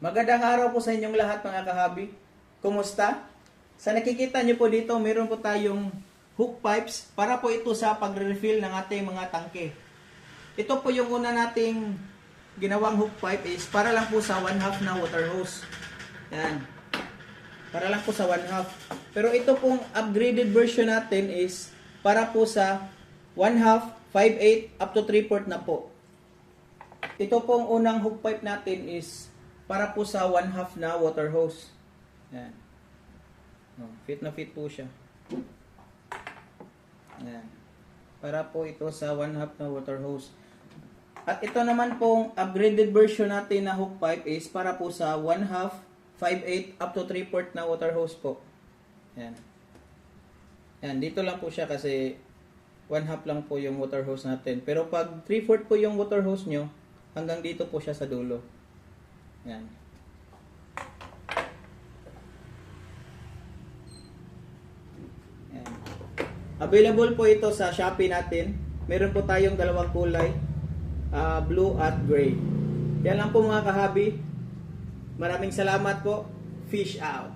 Magandang araw po sa inyong lahat mga kahabi. Kumusta? Sa nakikita niyo po dito, meron po tayong hook pipes para po ito sa pagre-refill ng ating mga tangke. Ito po yung una nating ginawang hook pipe is para lang po sa 1/2 na water hose. Yan. Para lang po sa 1/2. Pero ito pong upgraded version natin is para po sa 1/2, 5/8 up to 3/4 na po. Ito pong unang hook pipe natin is para po sa 1/2 na water hose. Yan. Fit na fit po siya. Yan. Para po ito sa 1/2 na water hose. At ito naman pong upgraded version natin na hook pipe is para po sa 1/2, 5/8 up to 3/4 na water hose po. Yan. Yan. Dito lang po siya kasi 1/2 lang po yung water hose natin. Pero pag 3/4 po yung water hose nyo, hanggang dito po siya sa dulo. Yan. Yan. Available po ito sa Shopee natin. Meron po tayong dalawang kulay, blue at gray. Yan lang po mga kahabi. Maraming salamat po. Fish out.